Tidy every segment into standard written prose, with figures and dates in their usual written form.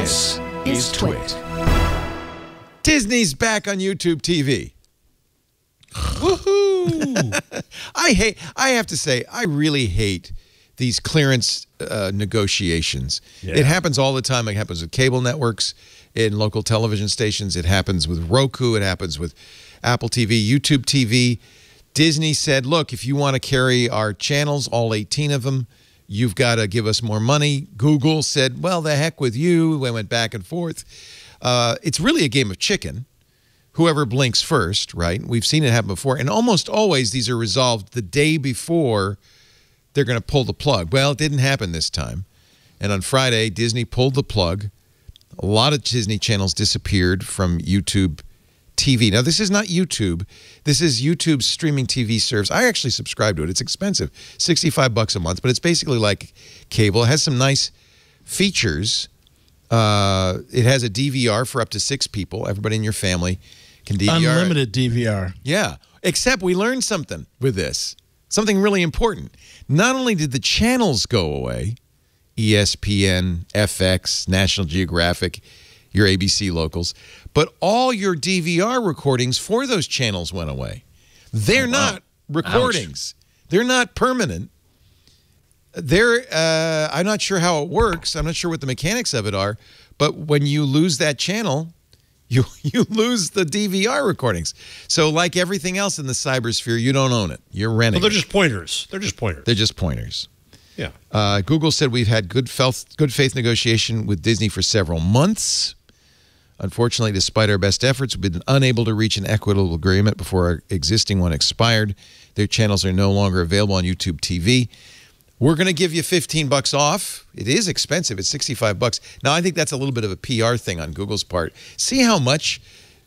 This is TWiT. Disney's back on YouTube TV. Woohoo! I have to say, I really hate these clearance negotiations. Yeah. It happens all the time. It happens with cable networks, in local television stations. It happens with Roku. It happens with Apple TV, YouTube TV. Disney said, look, if you want to carry our channels, all 18 of them, you've got to give us more money. Google said, well, the heck with you. They went back and forth. It's really a game of chicken. Whoever blinks first, right? We've seen it happen before. And almost always these are resolved the day before they're going to pull the plug. Well, it didn't happen this time. And on Friday, Disney pulled the plug. A lot of Disney channels disappeared from YouTube TV. Now, this is not YouTube. This is YouTube's streaming TV service. I actually subscribe to it. It's expensive, $65 a month, but it's basically like cable. It has some nice features. It has a DVR for up to 6 people. Everybody in your family can DVR. Unlimited DVR. Yeah, except we learned something with this. Something really important. Not only did the channels go away, ESPN, FX, National Geographic, your ABC locals, but all your DVR recordings for those channels went away. They're not recordings. Ouch. They're not permanent. They're, I'm not sure how it works. I'm not sure what the mechanics of it are, but when you lose that channel, you lose the DVR recordings. So like everything else in the cybersphere, you don't own it. You're renting. Well, they're just pointers. They're just pointers. They're just pointers. Yeah. Google said we've had good faith negotiation with Disney for several months. Unfortunately, despite our best efforts, we've been unable to reach an equitable agreement before our existing one expired. Their channels are no longer available on YouTube TV. We're going to give you $15 off. It is expensive. It's $65. Now, I think that's a little bit of a PR thing on Google's part. See how much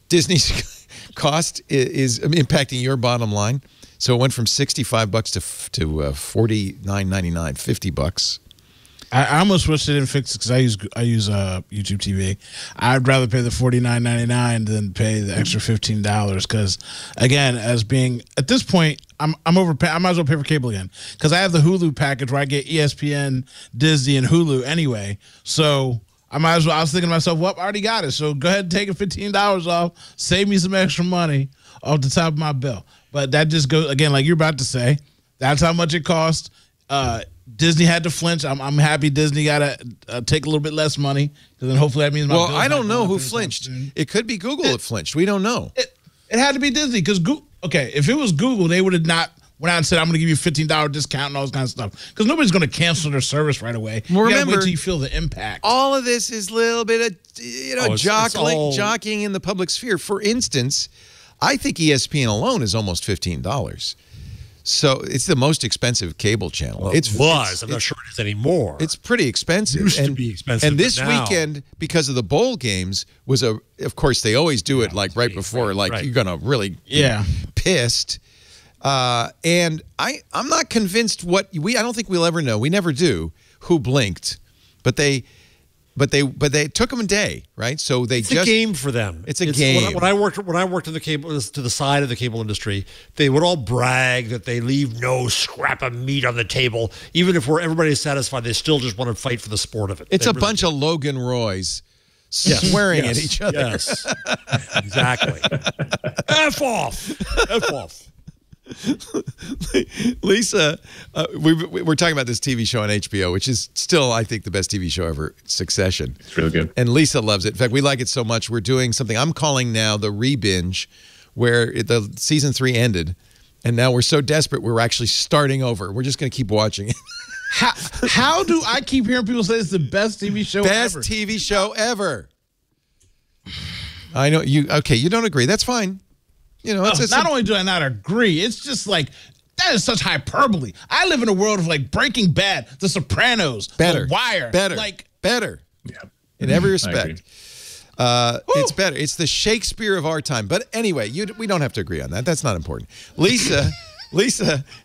Disney's cost is impacting your bottom line? So it went from $65 to $49.99, $50. I almost wish they didn't fix it because I use YouTube TV. I'd rather pay the $49.99 than pay the extra $15 because, again, as being at this point, I'm overpaying. I might as well pay for cable again because I have the Hulu package where I get ESPN, Disney, and Hulu anyway. So I might as well. I was thinking to myself, well, I already got it. So go ahead and take $15 off, save me some extra money off the top of my bill. But that just goes again, like you're about to say. That's how much it cost. Disney had to flinch. I'm happy Disney got to take a little bit less money because then hopefully that means my well, I don't know who flinched. It could be Google that flinched. We don't know. It had to be Disney because okay, if it was Google, they would have not went out and said, I'm going to give you a $15 discount and all this kind of stuff because nobody's going to cancel their service right away. Well, remember, wait till you feel the impact. All of this is a little bit of jockeying in the public sphere. For instance, I think ESPN alone is almost $15. So it's the most expensive cable channel. Well, I'm not sure it is anymore. It's pretty expensive. It used to be expensive. And this weekend, because of the bowl games, was of course they always do it like right before, you're gonna really get pissed. And I'm not convinced I don't think we'll ever know. We never do who blinked, but they took them a day, right? So it's a game for them. It's a game. When I worked in the cable to the side of the cable industry, they would all brag that they leave no scrap of meat on the table. Even if everybody's satisfied, they still just want to fight for the sport of it. It's a bunch of Logan Roys swearing at each other. Yes, exactly. F off. F off. Lisa, we're talking about this TV show on HBO, which is still, I think, the best TV show ever, Succession. It's really good. And Lisa loves it. In fact, we like it so much, we're doing something I'm calling now the re-binge, where the season 3 ended, and now we're so desperate, we're actually starting over. We're just going to keep watching it. How do I keep hearing people say it's the best TV show ever? Best TV show ever. I know you. Okay, you don't agree. That's fine. You know, not only do I not agree, it's just like that is such hyperbole. I live in a world of like Breaking Bad, The Sopranos, The Wire, better. Yeah, in every respect. It's better. It's the Shakespeare of our time. But anyway, we don't have to agree on that. That's not important. Lisa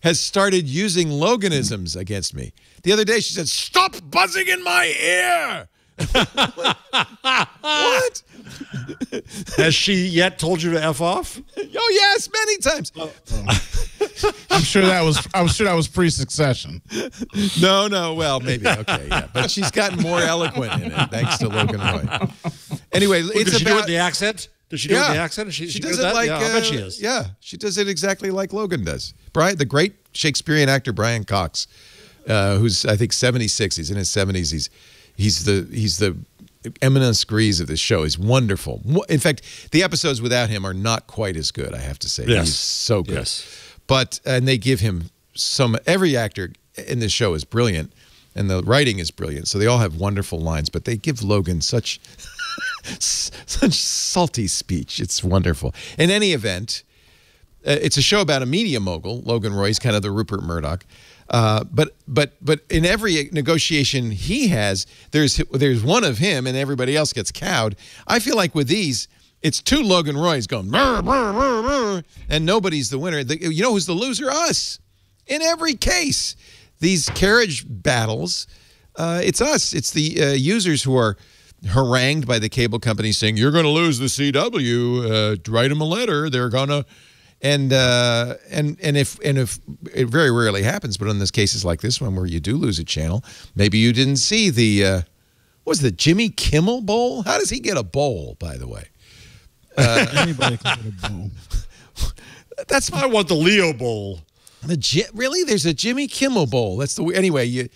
has started using Loganisms against me. The other day she said, "Stop buzzing in my ear." What? Has she yet told you to F off? Oh, yes, many times. I'm sure that was pre-Succession. No. Well, maybe. Okay, yeah. But she's gotten more eloquent in it, thanks to Logan Roy. Anyway, it's Does she do it about in the accent? Does she do it in the accent? She good does at it that? like. Yeah, I bet she is. Yeah, she does it exactly like Logan does. Brian, the great Shakespearean actor Brian Cox, who's I think 76. He's in his 70s. He's the eminence grise of this show. He's wonderful. In fact, the episodes without him are not quite as good, I have to say. Yes. He's so good. Yes. But and they give him every actor in this show is brilliant, and the writing is brilliant. So they all have wonderful lines, but they give Logan such salty speech. It's wonderful. In any event, it's a show about a media mogul. Logan Roy's kind of the Rupert Murdoch. But in every negotiation he has, there's one of him and everybody else gets cowed. I feel like with these, it's two Logan Roys going, brr, brr, brr, brr, and nobody's the winner. You know who's the loser? Us. In every case. These carriage battles, it's us. It's the users who are harangued by the cable company saying, you're going to lose the CW. Write them a letter. They're going to... And if it very rarely happens, but in those cases like this one where you do lose a channel, maybe you didn't see the what was the Jimmy Kimmel Bowl? How does he get a bowl, by the way? Anybody can get a bowl. I want the Leo Bowl. Really? There's a Jimmy Kimmel Bowl. That's the anyway. You're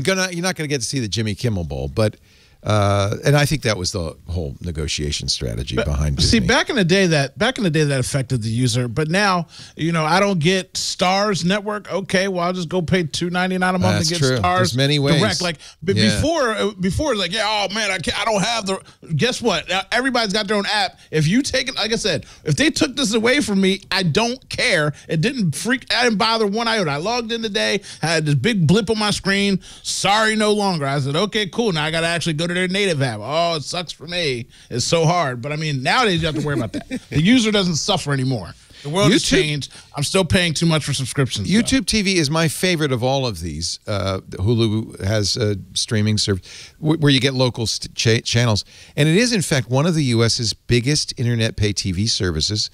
not gonna get to see the Jimmy Kimmel Bowl, but. And I think that was the whole negotiation strategy behind Disney. See, back in the day that affected the user, but now I don't get Stars Network. Okay, well I'll just go pay $2.99 a month That's and get true. Stars. There's many ways. Direct. Like before it's like, yeah, oh man, I don't have the. Guess what? Now, everybody's got their own app. If you take it, like I said, if they took this away from me, I don't care. It didn't I didn't bother one iota. I logged in today, had this big blip on my screen. Sorry, no longer. I said, okay, cool. Now I got to actually go to their native app. Oh, it sucks for me. It's so hard. But I mean, nowadays you have to worry about that. The user doesn't suffer anymore. The world has changed. I'm still paying too much for subscriptions. YouTube TV is my favorite of all of these. Hulu has a streaming service where you get local channels. And it is, in fact, one of the U.S.'s biggest internet pay TV services.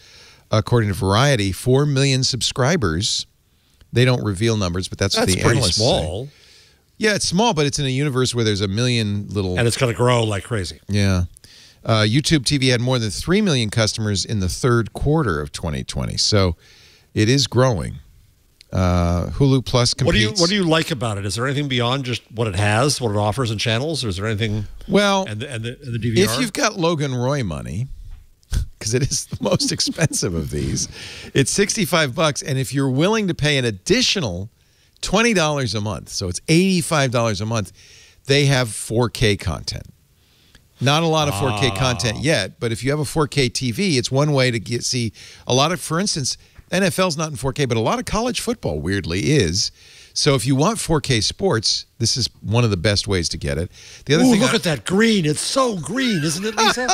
According to Variety, 4 million subscribers. They don't reveal numbers, but that's what the analysts small. say. Yeah, it's small, but it's in a universe where there's a million little... And it's going to grow like crazy. Yeah. YouTube TV had more than 3 million customers in the third quarter of 2020. So it is growing. Hulu Plus competes. What do you like about it? Is there anything beyond just what it has, what it offers in channels? Or is there anything... Well, and the DVR? If you've got Logan Roy money, because it is the most expensive of these, it's $65. And if you're willing to pay an additional... $20 a month, so it's $85 a month. They have 4K content. Not a lot of 4K content yet, but if you have a 4K TV, it's one way to see a lot of, for instance, NFL's not in 4K, but a lot of college football weirdly is. So if you want 4K sports, this is one of the best ways to get it. The other thing, look at that green. It's so green, isn't it, Lisa?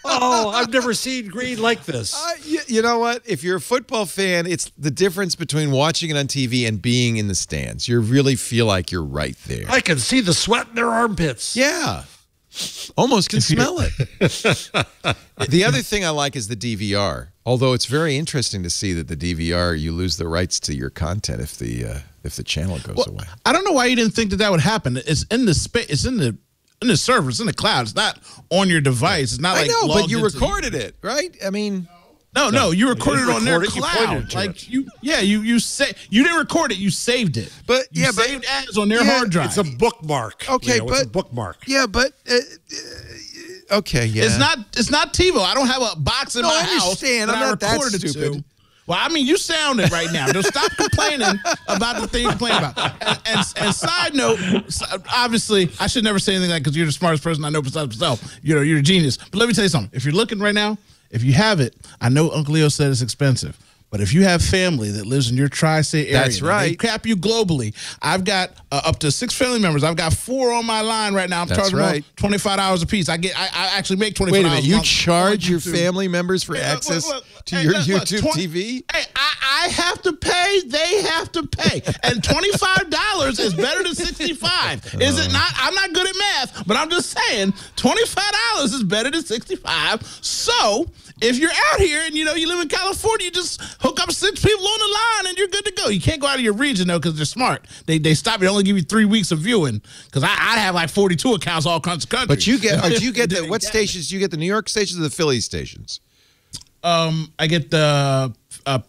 Oh, I've never seen green like this. You know what? If you're a football fan, it's the difference between watching it on TV and being in the stands. You really feel like you're right there. I can see the sweat in their armpits. Yeah. Almost can smell it. The other thing I like is the DVR. Although it's very interesting to see that the DVR, you lose the rights to your content if the channel goes away. I don't know why you didn't think that would happen. It's in the space. It's in the server. It's in the cloud. It's not on your device. It's not like I know, but you recorded it, right? I mean. No, you recorded it on their cloud. Like you didn't record it, you saved it. But you saved ads on their hard drive. It's a bookmark. Okay, but it's a bookmark. Yeah, but okay, yeah. It's not TiVo. I don't have a box in my house. I understand. I'm not that stupid. Well, I mean, you sound it right now. Just stop complaining about the thing you complain about. And side note, obviously, I should never say anything like because you're the smartest person I know besides myself. You're a genius. But let me tell you something. If you're looking right now, if you have it, I know Uncle Leo said it's expensive, but if you have family that lives in your tri-state area, that's right. They cap you globally. I've got up to 6 family members. I've got 4 on my line right now. I'm charging them $25 a piece. I actually make $25. Wait a minute, you charge your family members for access? to your YouTube TV? Hey, I have to pay. They have to pay. And $25 is better than $65. Is it not? I'm not good at math, but I'm just saying $25 is better than $65. So if you're out here and you live in California, you just hook up 6 people on the line and you're good to go. You can't go out of your region though because they're smart. They stop. They only give you 3 weeks of viewing because I have like 42 accounts all across the country. But you get what stations? Do you get the New York stations or the Philly stations? I get the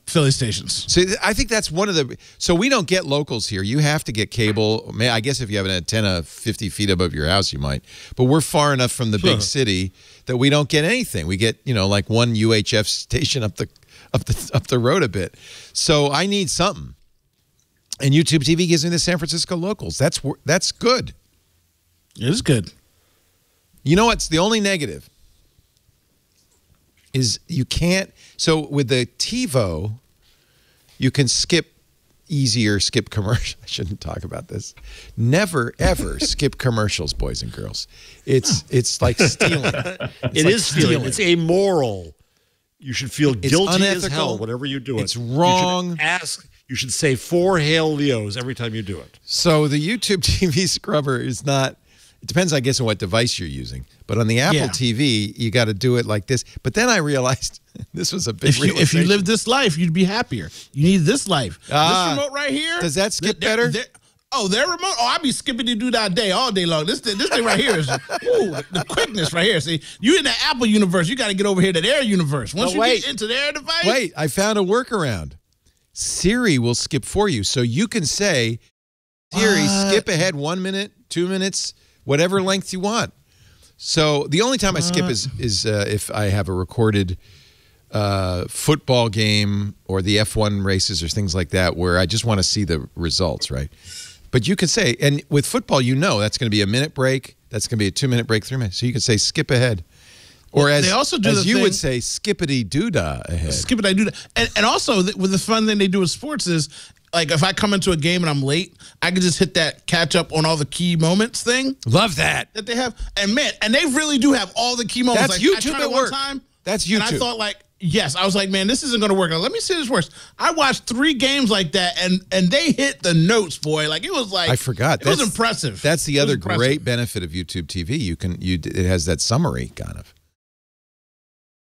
Philly stations. So I think that's one of the. So we don't get locals here. You have to get cable. I guess if you have an antenna 50 feet above your house, you might. But we're far enough from the big city that we don't get anything. We get like one UHF station up the road a bit. So I need something. And YouTube TV gives me the San Francisco locals. That's good. It is good. You know what's the only negative? Is you can't. So with the TiVo, you can skip commercials. I shouldn't talk about this. Never ever skip commercials, boys and girls. It's like stealing. It is stealing. It's amoral. You should feel guilty as hell whenever you do it. It's wrong. You should say 4 Hail Leos every time you do it. So the YouTube TV scrubber is not. It depends, I guess, on what device you're using. But on the Apple TV, you got to do it like this. But then I realized this was a big realization. If you lived this life, you'd be happier. You need this life. This remote right here. Does that skip better? Their remote. Oh, I'd be skipping to do that day all day long. This thing right here is the quickness right here. See, you in the Apple universe. You got to get over here to their universe. Once you get into their device. Wait, I found a workaround. Siri will skip for you. So you can say, Siri, skip ahead 1 minute, 2 minutes, whatever length you want. So the only time I skip is if I have a recorded football game or the F1 races or things like that where I just want to see the results, right? But you can say, and with football, that's going to be a minute break. That's going to be a 2 minute break, 3 minutes. So you can say skip ahead. Or as, they also do as you would say, skippity-doo-dah ahead. Skippity-doo-dah. And also, with the fun thing they do with sports is, like, if I come into a game and I'm late, I can just hit that catch up on all the key moments thing. Love that. That they have. And, man, and they really do have all the key moments. That's like, YouTube at work. That's YouTube. And I thought, like, yes. I was like, man, this isn't going to work. Now, let me see this works. I watched 3 games like that, and they hit the notes, boy. Like, it was like. I forgot. It was impressive. That's the other great benefit of YouTube TV. It has that summary, kind of.